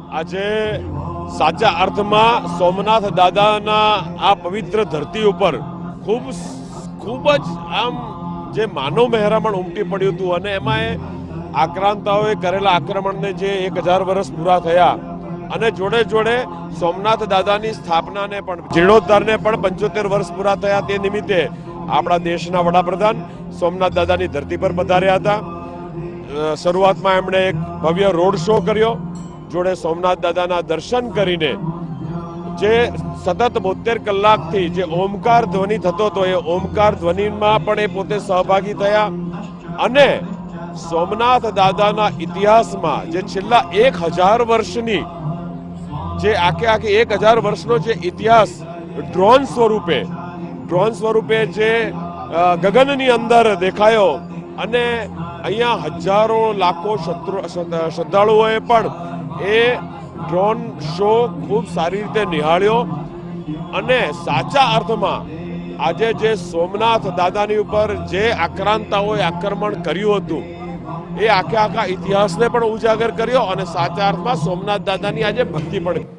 આજે સાચા અર્થમાં સોમનાથ દાદાના આ પવિત્ર ધરતી ઉપર ખૂબ જ આમ જે માનવ મહેરામણ ઉમટી પડ્યું હતું અને એમાં આક્રાંતાઓએ કરેલા આક્રમણને જે 1000 વર્ષ પૂરા થયા અને જોડે જોડે સોમનાથ દાદાની સ્થાપનાને પણ જીર્ણોદ્ધારને પણ 75 વર્ષ પૂરા થયા તે નિમિત્તે આપણા દેશના વડાપ્રધાન સોમનાથ દાદાની ધરતી પર પધાર્યા હતા। શરૂઆતમાં એમણે એક ભવ્ય રોડ શો કર્યો, જોડે સોમનાથ દાદાના દર્શન કરીને જે સતત 72 કલાકથી જે ઓમકાર ધ્વનિ થતો હતો એ ઓમકાર ધ્વનિમાં પણ એ પોતે સહભાગી થયા અને સોમનાથ દાદાના ઇતિહાસમાં જે છેલ્લા 1000 વર્ષની જે આખે 1000 વર્ષનો જે ઇતિહાસ ડ્રોન સ્વરૂપે જે ગગનની અંદર દેખાયો અને અહીંયા હજારો લાખો શ્રદ્ધાળુઓએ પણ એ ડ્રોન શો ખૂબ સારી રીતે નિહાળ્યો અને સાચા અર્થમાં આજે જે સોમનાથ દાદાની ઉપર જે આક્રાંતાઓએ આક્રમણ કર્યું હતું એ આખા ઇતિહાસને પણ ઉજાગર કર્યો અને સાચા અર્થમાં સોમનાથ દાદાની આજે ભક્તિ પણ